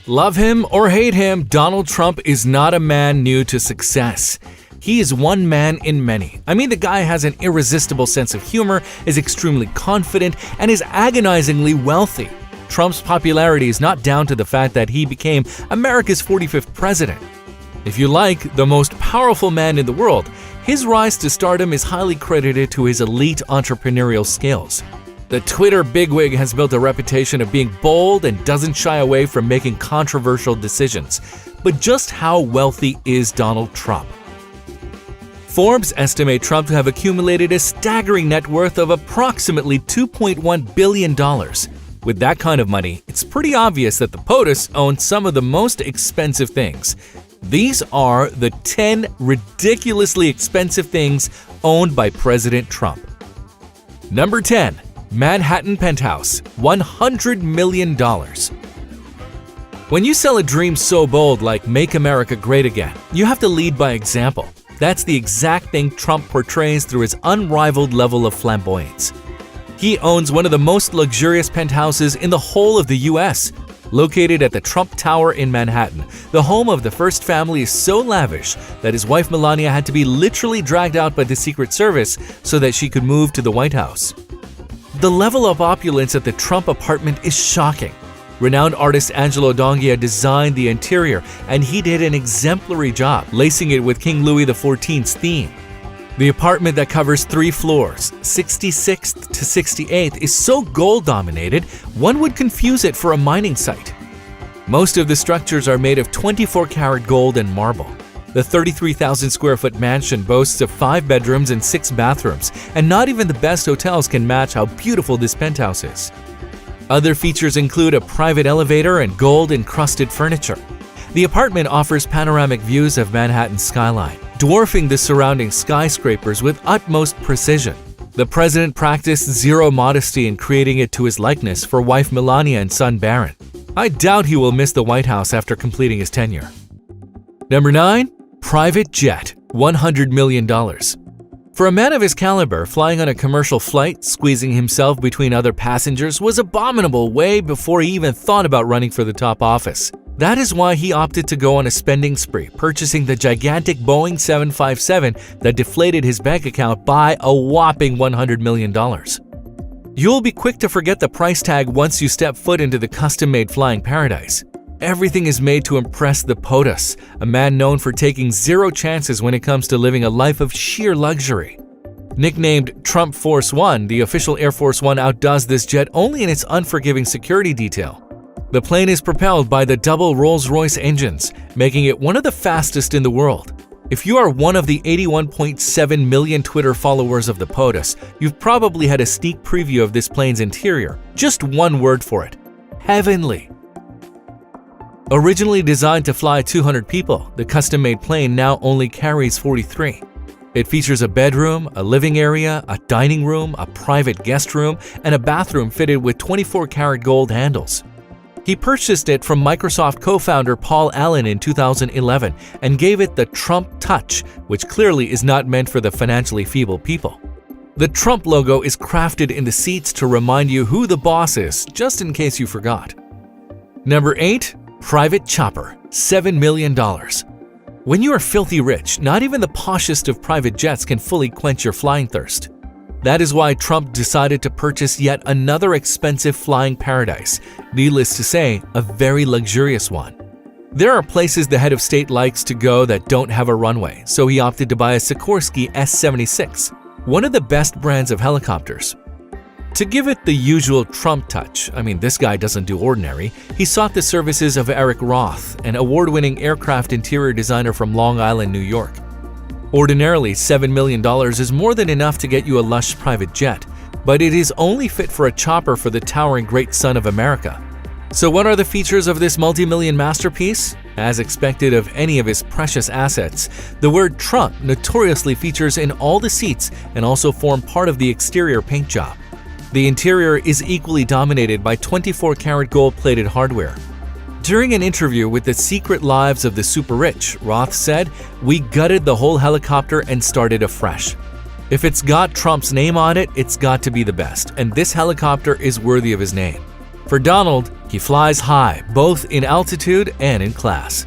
Love him or hate him, Donald Trump is not a man new to success. He is one man in many. I mean, the guy has an irresistible sense of humor, is extremely confident, and is agonizingly wealthy. Trump's popularity is not down to the fact that he became America's 45th president. If you like, the most powerful man in the world, his rise to stardom is highly credited to his elite entrepreneurial skills. The Twitter bigwig has built a reputation of being bold and doesn't shy away from making controversial decisions. But just how wealthy is Donald Trump? Forbes estimate Trump to have accumulated a staggering net worth of approximately $2.1 billion. With that kind of money, it's pretty obvious that the POTUS owns some of the most expensive things. These are the 10 ridiculously expensive things owned by President Trump. Number 10. Manhattan Penthouse, $100 million. When you sell a dream so bold like Make America Great Again, you have to lead by example. That's the exact thing Trump portrays through his unrivaled level of flamboyance. He owns one of the most luxurious penthouses in the whole of the US. Located at the Trump Tower in Manhattan, the home of the first family is so lavish that his wife Melania had to be literally dragged out by the Secret Service so that she could move to the White House. The level of opulence at the Trump apartment is shocking. Renowned artist Angelo Donghia designed the interior, and he did an exemplary job, lacing it with King Louis XIV's theme. The apartment that covers 3 floors, 66th to 68th, is so gold-dominated, one would confuse it for a mining site. Most of the structures are made of 24-karat gold and marble. The 33,000-square-foot mansion boasts of 5 bedrooms and 6 bathrooms, and not even the best hotels can match how beautiful this penthouse is. Other features include a private elevator and gold-encrusted furniture. The apartment offers panoramic views of Manhattan's skyline, dwarfing the surrounding skyscrapers with utmost precision. The president practiced zero modesty in creating it to his likeness for wife Melania and son Barron. I doubt he will miss the White House after completing his tenure. Number 9. Private jet, $100 million. For a man of his caliber, flying on a commercial flight, squeezing himself between other passengers was abominable way before he even thought about running for the top office. That is why he opted to go on a spending spree, purchasing the gigantic Boeing 757 that deflated his bank account by a whopping $100 million. You'll be quick to forget the price tag once you step foot into the custom-made flying paradise. Everything is made to impress the POTUS, a man known for taking zero chances when it comes to living a life of sheer luxury. Nicknamed Trump Force One, the official Air Force One outdoes this jet only in its unforgiving security detail. The plane is propelled by the double Rolls-Royce engines, making it one of the fastest in the world. If you are one of the 81.7 million Twitter followers of the POTUS, you've probably had a sneak preview of this plane's interior. Just one word for it: heavenly. Originally designed to fly 200 people, the custom-made plane now only carries 43. It features a bedroom, a living area, a dining room, a private guest room, and a bathroom fitted with 24-karat gold handles. He purchased it from Microsoft co-founder Paul Allen in 2011 and gave it the Trump touch, which clearly is not meant for the financially feeble people. The Trump logo is crafted in the seats to remind you who the boss is, just in case you forgot. Number 8. Private chopper, $7 million. When you are filthy rich, not even the poshest of private jets can fully quench your flying thirst. That is why Trump decided to purchase yet another expensive flying paradise, needless to say, a very luxurious one. There are places the head of state likes to go that don't have a runway, so he opted to buy a Sikorsky S-76, one of the best brands of helicopters. To give it the usual Trump touch, this guy doesn't do ordinary, he sought the services of Eric Roth, an award-winning aircraft interior designer from Long Island, New York. Ordinarily, $7 million is more than enough to get you a lush private jet, but it is only fit for a chopper for the towering great son of America. So what are the features of this multi-million masterpiece? As expected of any of his precious assets, the word Trump notoriously features in all the seats and also form part of the exterior paint job. The interior is equally dominated by 24-karat gold-plated hardware. During an interview with The Secret Lives of the Super Rich, Roth said, "We gutted the whole helicopter and started afresh. If it's got Trump's name on it, it's got to be the best, and this helicopter is worthy of his name. For Donald, he flies high, both in altitude and in class.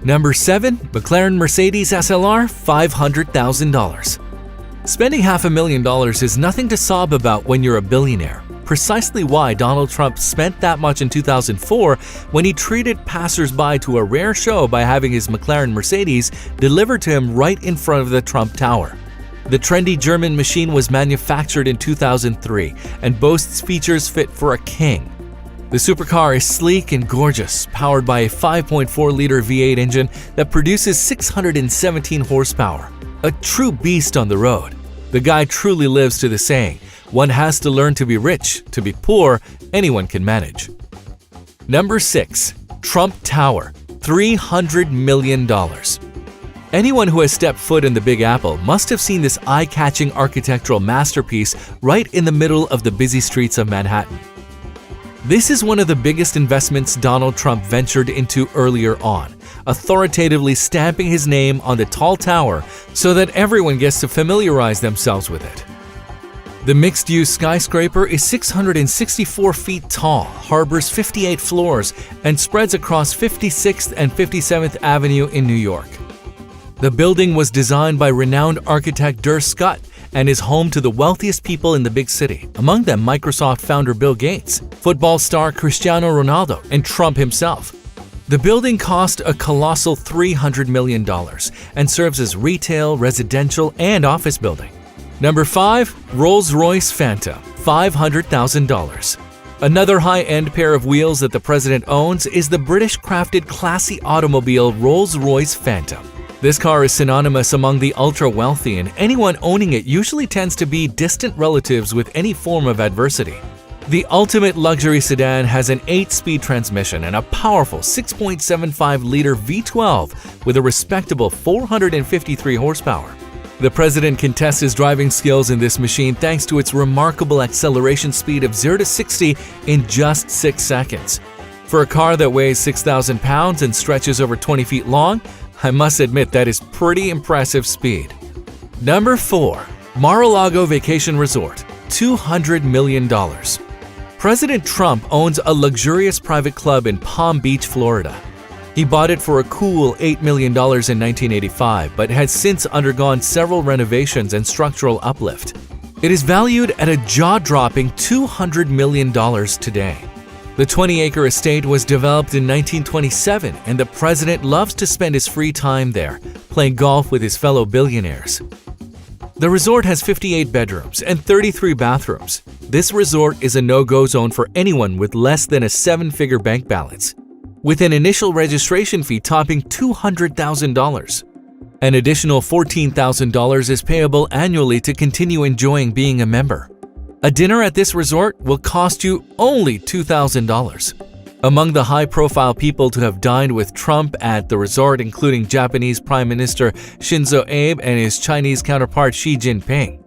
Number 7. McLaren Mercedes SLR, $500,000. Spending $500,000 is nothing to sob about when you're a billionaire. Precisely why Donald Trump spent that much in 2004 when he treated passers-by to a rare show by having his McLaren Mercedes delivered to him right in front of the Trump Tower. The trendy German machine was manufactured in 2003 and boasts features fit for a king. The supercar is sleek and gorgeous, powered by a 5.4-liter V8 engine that produces 617 horsepower. A true beast on the road. The guy truly lives to the saying, one has to learn to be rich, to be poor, anyone can manage. Number 6. Trump Tower, $300 million. Anyone who has stepped foot in the Big Apple must have seen this eye-catching architectural masterpiece right in the middle of the busy streets of Manhattan. This is one of the biggest investments Donald Trump ventured into earlier on, authoritatively stamping his name on the tall tower so that everyone gets to familiarize themselves with it. The mixed-use skyscraper is 664 feet tall, harbors 58 floors, and spreads across 56th and 57th Avenue in New York. The building was designed by renowned architect Dur Scott and is home to the wealthiest people in the big city, among them Microsoft founder Bill Gates, football star Cristiano Ronaldo, and Trump himself. The building cost a colossal $300 million and serves as retail, residential, and office building. Number 5. Rolls-Royce Phantom, $500,000. Another high-end pair of wheels that the president owns is the British-crafted classy automobile Rolls-Royce Phantom. This car is synonymous among the ultra-wealthy, and anyone owning it usually tends to be distant relatives with any form of adversity. The ultimate luxury sedan has an 8-speed transmission and a powerful 6.75-liter V12 with a respectable 453 horsepower. The president can test his driving skills in this machine thanks to its remarkable acceleration speed of 0 to 60 in just 6 seconds. For a car that weighs 6,000 pounds and stretches over 20 feet long, I must admit that is pretty impressive speed. Number 4. Mar-a-Lago Vacation Resort, $200 million. President Trump owns a luxurious private club in Palm Beach, Florida. He bought it for a cool $8 million in 1985, but has since undergone several renovations and structural uplift. It is valued at a jaw-dropping $200 million today. The 20-acre estate was developed in 1927, and the president loves to spend his free time there, playing golf with his fellow billionaires. The resort has 58 bedrooms and 33 bathrooms. This resort is a no-go zone for anyone with less than a 7-figure bank balance, with an initial registration fee topping $200,000. An additional $14,000 is payable annually to continue enjoying being a member. A dinner at this resort will cost you only $2,000. Among the high-profile people to have dined with Trump at the resort, including Japanese Prime Minister Shinzo Abe and his Chinese counterpart Xi Jinping.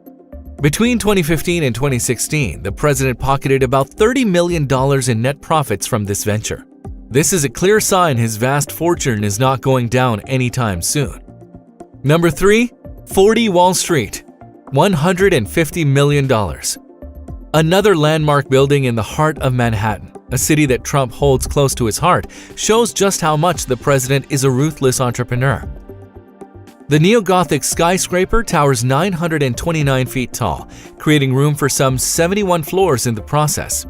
Between 2015 and 2016, the president pocketed about $30 million in net profits from this venture. This is a clear sign his vast fortune is not going down anytime soon. Number 3. 40 Wall Street, $150 million. Another landmark building in the heart of Manhattan, a city that Trump holds close to his heart, shows just how much the president is a ruthless entrepreneur. The neo-Gothic skyscraper towers 929 feet tall, creating room for some 71 floors in the process.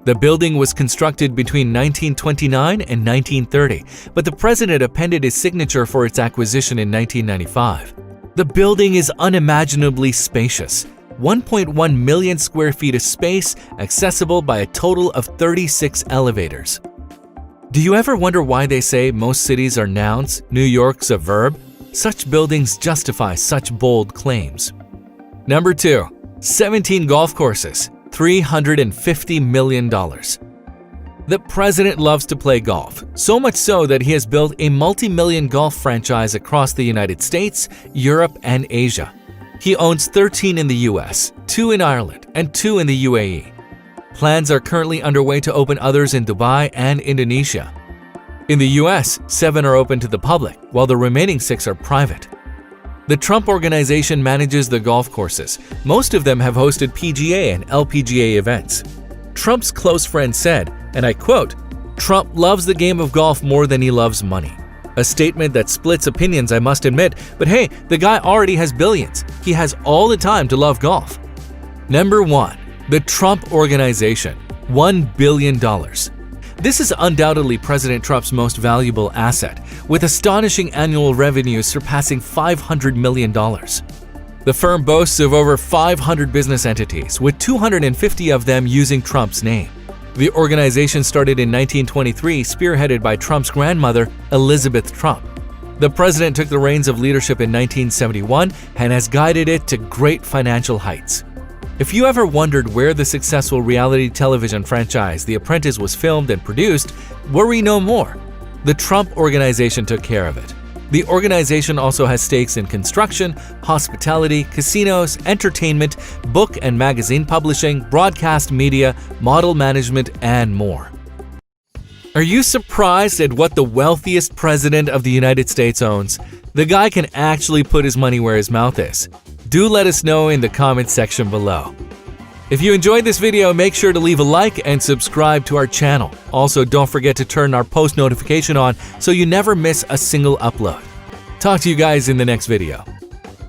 The building was constructed between 1929 and 1930, but the president appended his signature for its acquisition in 1995. The building is unimaginably spacious, 1.1 million square feet of space accessible by a total of 36 elevators. Do you ever wonder why they say most cities are nouns, New York's a verb? Such buildings justify such bold claims. Number 2. 17 golf courses, $350 million. The president loves to play golf, so much so that he has built a multi-million golf franchise across the United States, Europe, and Asia. He owns 13 in the US, 2 in Ireland, and 2 in the UAE. Plans are currently underway to open others in Dubai and Indonesia. In the US, 7 are open to the public, while the remaining 6 are private. The Trump Organization manages the golf courses. Most of them have hosted PGA and LPGA events. Trump's close friend said, And I quote, "Trump loves the game of golf more than he loves money." A statement that splits opinions, I must admit, but hey, the guy already has billions. He has all the time to love golf. Number 1. The Trump Organization, $1 billion. This is undoubtedly President Trump's most valuable asset, with astonishing annual revenues surpassing $500 million. The firm boasts of over 500 business entities, with 250 of them using Trump's name. The organization started in 1923, spearheaded by Trump's grandmother, Elizabeth Trump. The president took the reins of leadership in 1971 and has guided it to great financial heights. If you ever wondered where the successful reality television franchise The Apprentice was filmed and produced, worry no more. The Trump Organization took care of it. The organization also has stakes in construction, hospitality, casinos, entertainment, book and magazine publishing, broadcast media, model management, and more. Are you surprised at what the wealthiest president of the United States owns? The guy can actually put his money where his mouth is. Do let us know in the comments section below. If you enjoyed this video, make sure to leave a like and subscribe to our channel. Also, don't forget to turn our post notification on so you never miss a single upload. Talk to you guys in the next video.